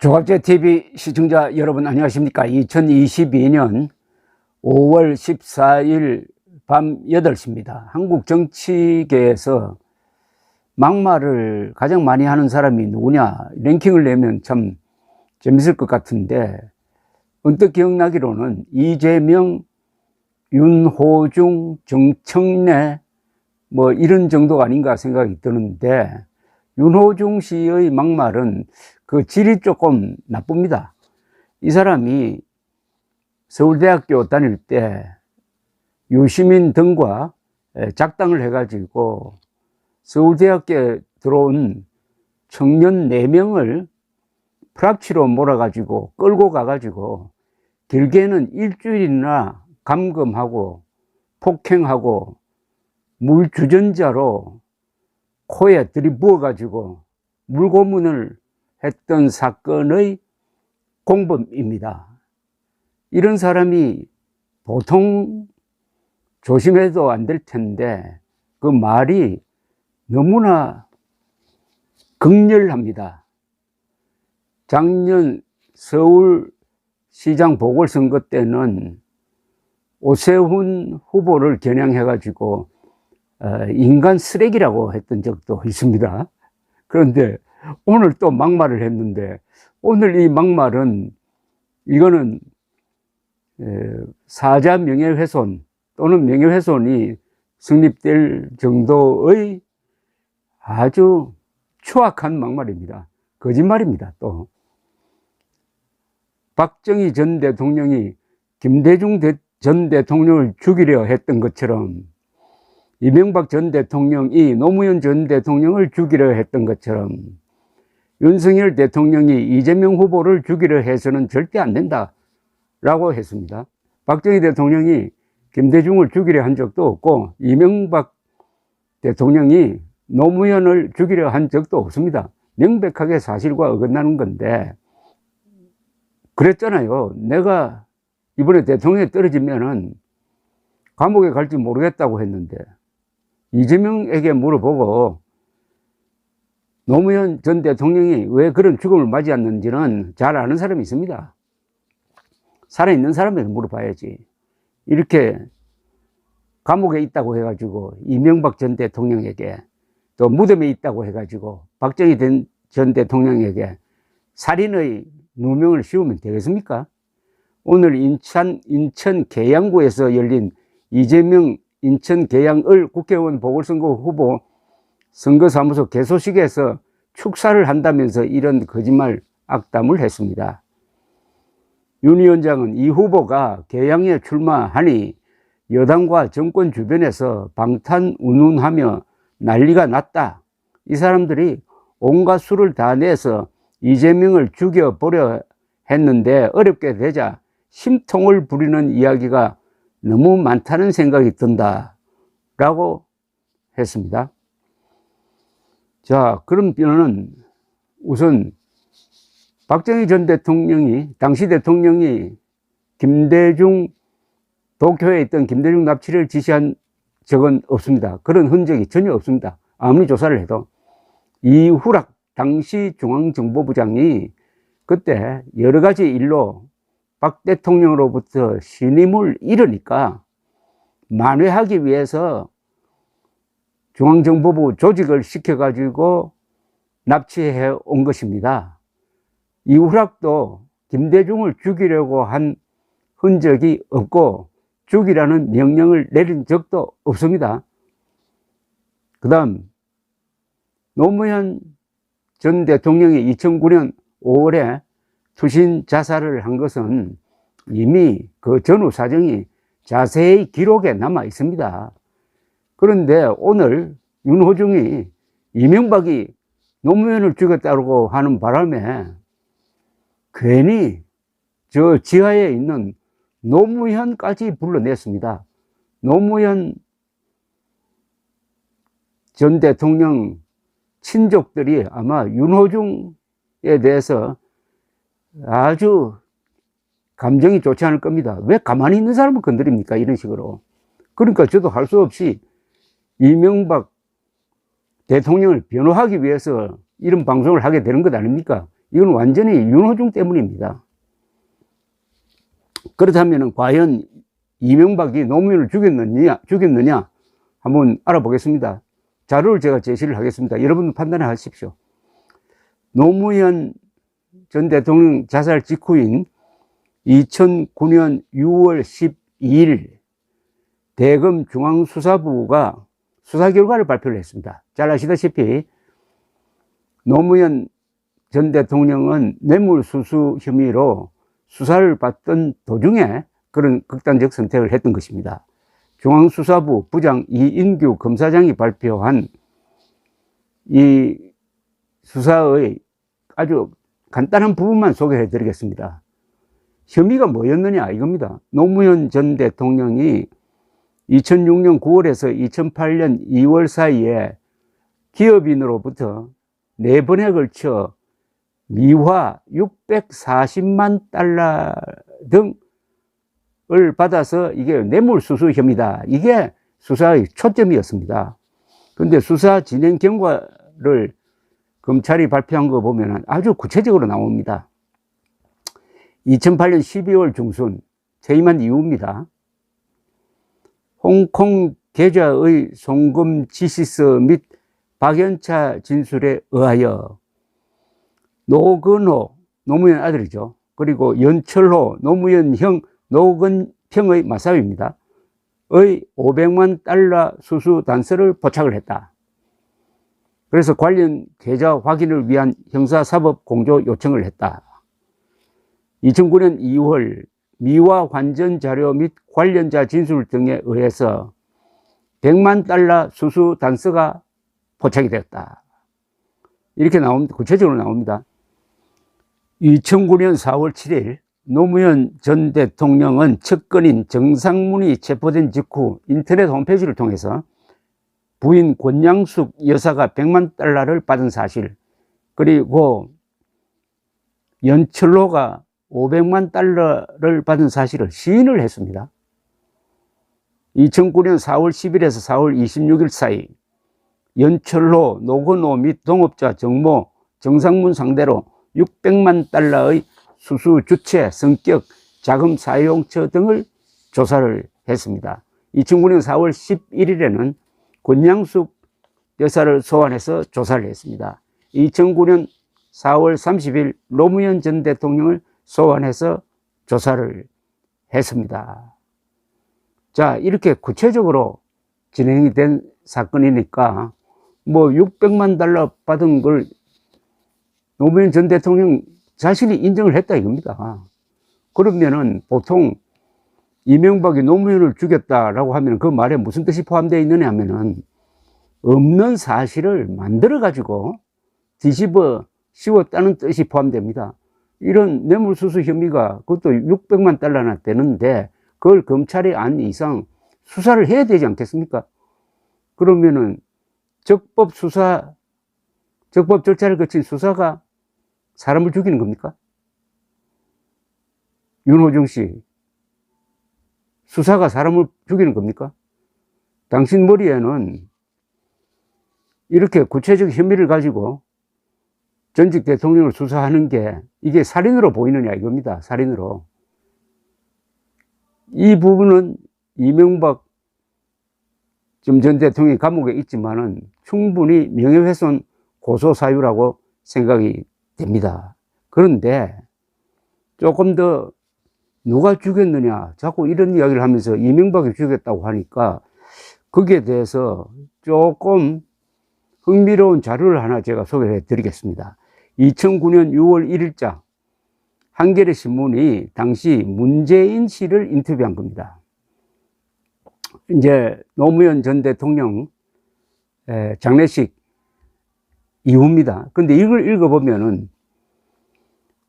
조갑제TV 시청자 여러분 안녕하십니까. 2022년 5월 14일 밤 8시입니다. 한국 정치계에서 막말을 가장 많이 하는 사람이 누구냐 랭킹을 내면 참 재밌을 것 같은데, 언뜻 기억나기로는 이재명, 윤호중, 정청래 뭐 이런 정도가 아닌가 생각이 드는데, 윤호중 씨의 막말은 그 질이 조금 나쁩니다. 이 사람이 서울대학교 다닐 때 유시민 등과 작당을 해가지고 서울대학교에 들어온 청년 4명을 프락치로 몰아가지고 끌고 가가지고 길게는 일주일이나 감금하고 폭행하고 물주전자로 코에 들이부어가지고 물고문을 했던 사건의 공범입니다. 이런 사람이 보통 조심해도 안 될 텐데 그 말이 너무나 극렬합니다. 작년 서울시장 보궐선거 때는 오세훈 후보를 겨냥해가지고 인간 쓰레기라고 했던 적도 있습니다. 그런데 오늘 또 막말을 했는데, 오늘 이 막말은 이거는 사자 명예훼손 또는 명예훼손이 성립될 정도의 아주 추악한 막말입니다. 거짓말입니다. 또 박정희 전 대통령이 김대중 전 대통령을 죽이려 했던 것처럼, 이명박 전 대통령이 노무현 전 대통령을 죽이려 했던 것처럼, 윤석열 대통령이 이재명 후보를 죽이려 해서는 절대 안 된다라고 했습니다. 박정희 대통령이 김대중을 죽이려 한 적도 없고, 이명박 대통령이 노무현을 죽이려 한 적도 없습니다. 명백하게 사실과 어긋나는 건데, 그랬잖아요. 내가 이번에 대통령에 떨어지면은 감옥에 갈지 모르겠다고 했는데, 이재명에게 물어보고 노무현 전 대통령이 왜 그런 죽음을 맞이했는지는 잘 아는 사람이 있습니다. 살아있는 사람에게 물어봐야지. 이렇게 감옥에 있다고 해가지고 이명박 전 대통령에게, 또 무덤에 있다고 해가지고 박정희 전 대통령에게 살인의 누명을 씌우면 되겠습니까? 오늘 인천 계양구에서 열린 이재명 인천 계양을 국회의원 보궐선거 후보 선거사무소 개소식에서 축사를 한다면서 이런 거짓말 악담을 했습니다. 윤 위원장은 이 후보가 계양에 출마하니 여당과 정권 주변에서 방탄운운하며 난리가 났다. 이 사람들이 온갖 수를 다 내서 이재명을 죽여보려 했는데 어렵게 되자 심통을 부리는 이야기가 너무 많다는 생각이 든다 라고 했습니다. 자, 그러면은 우선 박정희 전 대통령이, 당시 대통령이 김대중, 도쿄에 있던 김대중 납치를 지시한 적은 없습니다. 그런 흔적이 전혀 없습니다. 아무리 조사를 해도. 이후락 당시 중앙정보부장이 그때 여러 가지 일로 박 대통령으로부터 신임을 잃으니까 만회하기 위해서 중앙정보부 조직을 시켜가지고 납치해 온 것입니다. 이후락도 김대중을 죽이려고 한 흔적이 없고 죽이라는 명령을 내린 적도 없습니다. 그 다음 노무현 전 대통령이 2009년 5월에 투신 자살을 한 것은 이미 그 전후 사정이 자세히 기록에 남아 있습니다. 그런데 오늘 윤호중이 이명박이 노무현을 죽였다고 하는 바람에 괜히 저 지하에 있는 노무현까지 불러냈습니다. 노무현 전 대통령 친족들이 아마 윤호중에 대해서 아주 감정이 좋지 않을 겁니다. 왜 가만히 있는 사람을 건드립니까? 이런 식으로. 그러니까 저도 할 수 없이 이명박 대통령을 변호하기 위해서 이런 방송을 하게 되는 것 아닙니까? 이건 완전히 윤호중 때문입니다. 그렇다면 과연 이명박이 노무현을 죽였느냐 한번 알아보겠습니다. 자료를 제가 제시를 하겠습니다. 여러분 판단해 하십시오. 노무현 전 대통령 자살 직후인 2009년 6월 12일 대검 중앙수사부가 수사 결과를 발표를 했습니다. 잘 아시다시피 노무현 전 대통령은 뇌물수수 혐의로 수사를 받던 도중에 그런 극단적 선택을 했던 것입니다. 중앙수사부 부장 이인규 검사장이 발표한 이 수사의 아주 간단한 부분만 소개해 드리겠습니다. 혐의가 뭐였느냐 이겁니다. 노무현 전 대통령이 2006년 9월에서 2008년 2월 사이에 기업인으로부터 4번에 걸쳐 미화 640만 달러 등을 받아서 이게 뇌물수수 혐의다. 이게 수사의 초점이었습니다. 그런데 수사 진행 경과를 검찰이 발표한 거 보면 아주 구체적으로 나옵니다. 2008년 12월 중순 퇴임한 이후입니다. 홍콩 계좌의 송금 지시서 및 박연차 진술에 의하여 노건호, 노무현 아들이죠. 그리고 연철호, 노무현 형, 노건평의 마사위입니다. 의 500만 달러 수수 단서를 포착을 했다. 그래서 관련 계좌 확인을 위한 형사사법 공조 요청을 했다. 2009년 2월 미화 환전 자료 및 관련자 진술 등에 의해서 100만 달러 수수 단서가 포착이 되었다. 이렇게 나옵니다. 구체적으로 나옵니다. 2009년 4월 7일 노무현 전 대통령은 측근인 정상문이 체포된 직후 인터넷 홈페이지를 통해서 부인 권양숙 여사가 100만 달러를 받은 사실, 그리고 연철로가 500만 달러를 받은 사실을 시인을 했습니다. 2009년 4월 10일에서 4월 26일 사이 연철로, 노건호 및 동업자 정모, 정상문 상대로 600만 달러의 수수 주체, 성격, 자금 사용처 등을 조사를 했습니다. 2009년 4월 11일에는 권양숙 여사를 소환해서 조사를 했습니다. 2009년 4월 30일 노무현 전 대통령을 소환해서 조사를 했습니다. 자, 이렇게 구체적으로 진행이 된 사건이니까 뭐 600만 달러 받은 걸 노무현 전 대통령 자신이 인정을 했다 이겁니다. 그러면은 보통 이명박이 노무현을 죽였다라고 하면 그 말에 무슨 뜻이 포함되어 있느냐 하면은 없는 사실을 만들어 가지고 뒤집어 씌웠다는 뜻이 포함됩니다. 이런 뇌물수수 혐의가 그것도 600만 달러나 되는데 그걸 검찰이 안 이상 수사를 해야 되지 않겠습니까? 그러면은 적법 절차를 거친 수사가 사람을 죽이는 겁니까? 윤호중 씨, 수사가 사람을 죽이는 겁니까? 당신 머리에는 이렇게 구체적 혐의를 가지고 전직 대통령을 수사하는 게 이게 살인으로 보이느냐 이겁니다. 살인으로. 이 부분은 이명박 전 대통령이 감옥에 있지만은 충분히 명예훼손 고소 사유라고 생각이 됩니다. 그런데 조금 더 누가 죽였느냐 자꾸 이런 이야기를 하면서 이명박이 죽였다고 하니까 거기에 대해서 조금 흥미로운 자료를 하나 제가 소개해 드리겠습니다. 2009년 6월 1일자 한겨레 신문이 당시 문재인 씨를 인터뷰한 겁니다. 이제 노무현 전 대통령 장례식 이후입니다. 근데 이걸 읽어보면은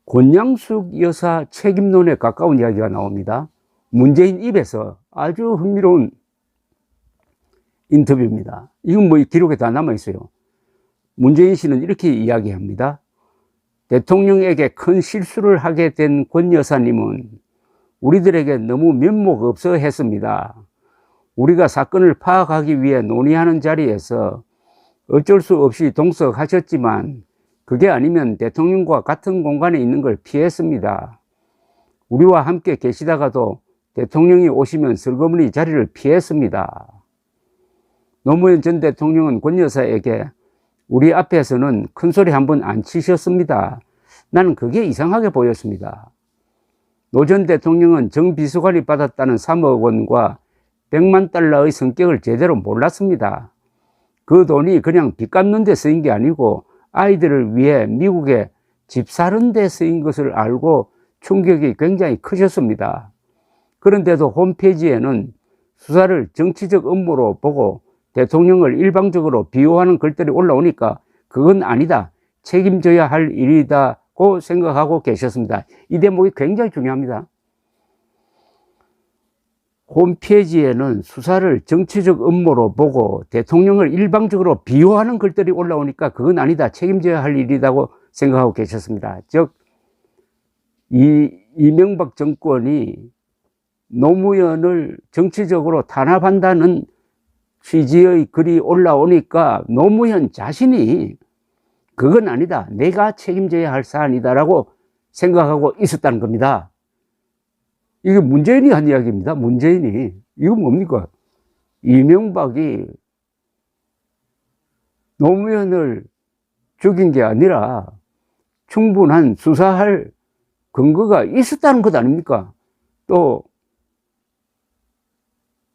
권양숙 여사 책임론에 가까운 이야기가 나옵니다. 문재인 입에서 아주 흥미로운 인터뷰입니다. 이건 뭐 기록에 다 남아있어요. 문재인 씨는 이렇게 이야기합니다. 대통령에게 큰 실수를 하게 된 권 여사님은 우리들에게 너무 면목 없어 했습니다. 우리가 사건을 파악하기 위해 논의하는 자리에서 어쩔 수 없이 동석하셨지만 그게 아니면 대통령과 같은 공간에 있는 걸 피했습니다. 우리와 함께 계시다가도 대통령이 오시면 슬그머니 자리를 피했습니다. 노무현 전 대통령은 권 여사에게 우리 앞에서는 큰 소리 한번 안 치셨습니다. 나는 그게 이상하게 보였습니다. 노 전 대통령은 정 비서관이 받았다는 3억 원과 100만 달러의 성격을 제대로 몰랐습니다. 그 돈이 그냥 빚 갚는 데 쓰인 게 아니고 아이들을 위해 미국에 집 사는 데 쓰인 것을 알고 충격이 굉장히 크셨습니다. 그런데도 홈페이지에는 수사를 정치적 업무로 보고 대통령을 일방적으로 비호하는 글들이 올라오니까 그건 아니다, 책임져야 할 일이다고 생각하고 계셨습니다. 이 대목이 굉장히 중요합니다. 홈페이지에는 수사를 정치적 업무로 보고 대통령을 일방적으로 비호하는 글들이 올라오니까 그건 아니다, 책임져야 할 일이라고 생각하고 계셨습니다. 즉, 이명박 정권이 노무현을 정치적으로 탄압한다는 취지의 글이 올라오니까 노무현 자신이 그건 아니다, 내가 책임져야 할 사안이다라고 생각하고 있었다는 겁니다. 이게 문재인이 한 이야기입니다. 문재인이. 이거 뭡니까? 이명박이 노무현을 죽인 게 아니라 충분한 수사할 근거가 있었다는 것 아닙니까? 또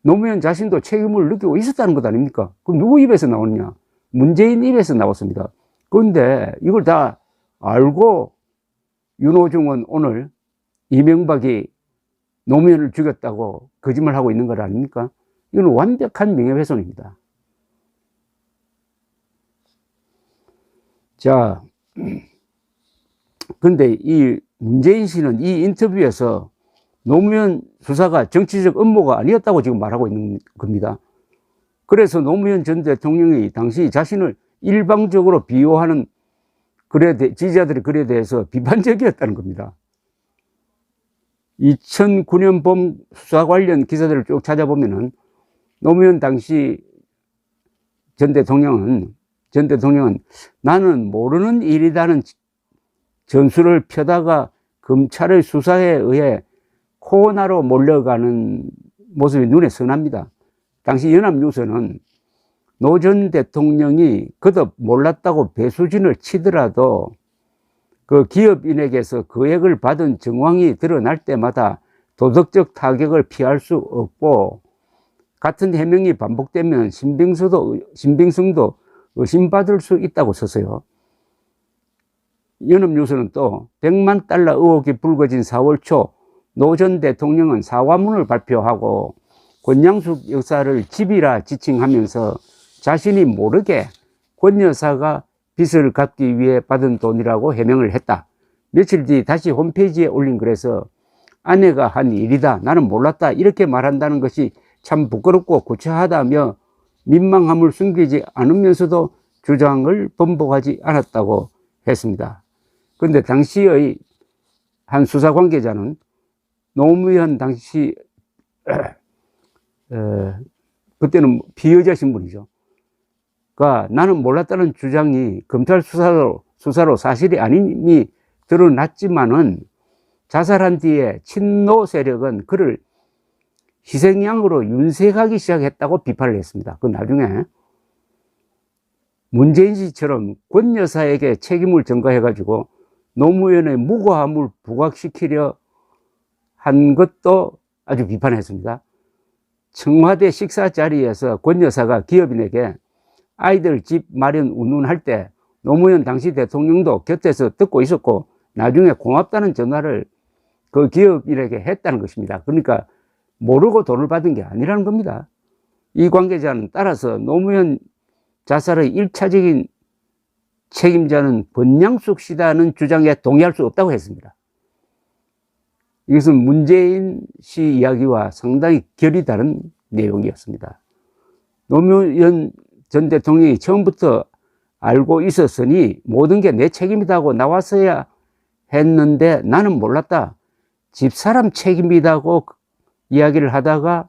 노무현 자신도 책임을 느끼고 있었다는 것 아닙니까? 그럼 누구 입에서 나오느냐? 문재인 입에서 나왔습니다. 그런데 이걸 다 알고 윤호중은 오늘 이명박이 노무현을 죽였다고 거짓말하고 있는 것 아닙니까? 이건 완벽한 명예훼손입니다. 자, 근데 이 문재인 씨는 이 인터뷰에서 노무현 수사가 정치적 업무가 아니었다고 지금 말하고 있는 겁니다. 그래서 노무현 전 대통령이 당시 자신을 일방적으로 비호하는 지지자들의 글에 대해서 비판적이었다는 겁니다. 2009년 봄 수사 관련 기사들을 쭉 찾아보면은 노무현 당시 전 대통령은 나는 모르는 일이라는 전술을 펴다가 검찰의 수사에 의해 코로나로 몰려가는 모습이 눈에 선합니다. 당시 연합뉴스는 노 전 대통령이 그도 몰랐다고 배수진을 치더라도 그 기업인에게서 거액을 받은 정황이 드러날 때마다 도덕적 타격을 피할 수 없고 같은 해명이 반복되면 신빙성도 의심받을 수 있다고 썼어요. 연합뉴스는 또 100만 달러 의혹이 불거진 4월 초 노 전 대통령은 사과문을 발표하고 권양숙 여사를 집이라 지칭하면서 자신이 모르게 권 여사가 빚을 갚기 위해 받은 돈이라고 해명을 했다. 며칠 뒤 다시 홈페이지에 올린 글에서 아내가 한 일이다, 나는 몰랐다, 이렇게 말한다는 것이 참 부끄럽고 구차하다며 민망함을 숨기지 않으면서도 주장을 번복하지 않았다고 했습니다. 그런데 당시의 한 수사 관계자는 노무현 당시 그때는 피의자 신분이죠. 그러니까 나는 몰랐다는 주장이 검찰 수사로 사실이 아님이 드러났지만은 자살한 뒤에 친노 세력은 그를 희생양으로 윤색하기 시작했다고 비판을 했습니다. 그 나중에 문재인 씨처럼 권 여사에게 책임을 전가해가지고 노무현의 무고함을 부각시키려 한 것도 아주 비판했습니다. 청와대 식사 자리에서 권 여사가 기업인에게 아이들 집 마련 운운할 때 노무현 당시 대통령도 곁에서 듣고 있었고 나중에 고맙다는 전화를 그 기업인에게 했다는 것입니다. 그러니까 모르고 돈을 받은 게 아니라는 겁니다. 이 관계자는 따라서 노무현 자살의 1차적인 책임자는 권양숙 씨라는 주장에 동의할 수 없다고 했습니다. 이것은 문재인 씨 이야기와 상당히 결이 다른 내용이었습니다. 노무현 전 대통령이 처음부터 알고 있었으니 모든 게 내 책임이라고 나왔어야 했는데 나는 몰랐다, 집사람 책임이라고 이야기를 하다가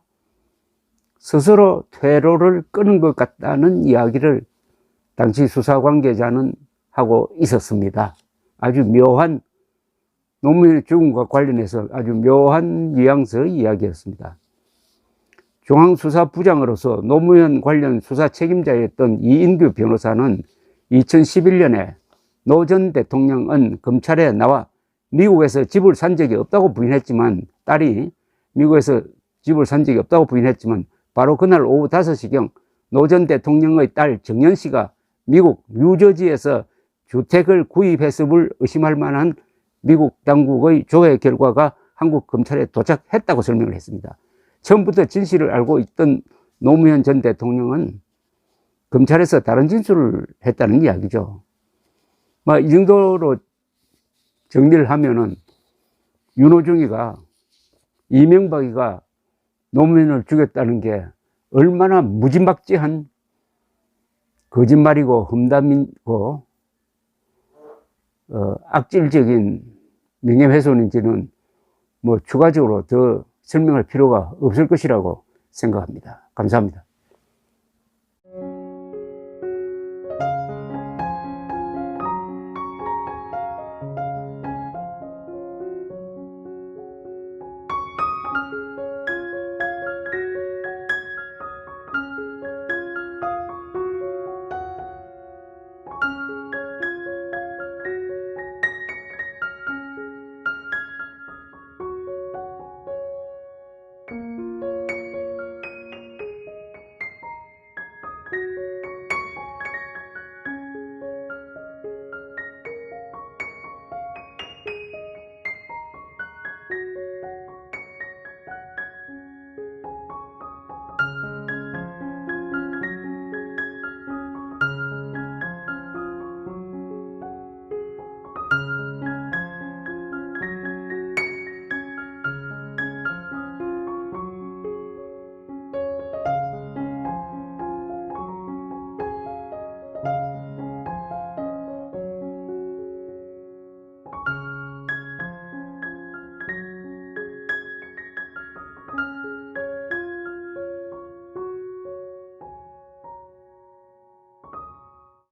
스스로 퇴로를 끄는 것 같다는 이야기를 당시 수사 관계자는 하고 있었습니다. 아주 묘한 노무현의 죽음과 관련해서 아주 묘한 뉘앙스의 이야기였습니다. 중앙수사부장으로서 노무현 관련 수사 책임자였던 이인규 변호사는 2011년에 노 전 대통령은 검찰에 나와 미국에서 집을 산 적이 없다고 부인했지만, 딸이 미국에서 집을 산 적이 없다고 부인했지만, 바로 그날 오후 5시경 노 전 대통령의 딸 정연 씨가 미국 뉴저지에서 주택을 구입했음을 의심할 만한 미국 당국의 조회 결과가 한국 검찰에 도착했다고 설명을 했습니다. 처음부터 진실을 알고 있던 노무현 전 대통령은 검찰에서 다른 진술을 했다는 이야기죠. 이 정도로 정리를 하면은 윤호중이가, 이명박이가 노무현을 죽였다는 게 얼마나 무지막지한 거짓말이고 험담이고 악질적인 명예훼손인지는 추가적으로 더 설명할 필요가 없을 것이라고 생각합니다. 감사합니다.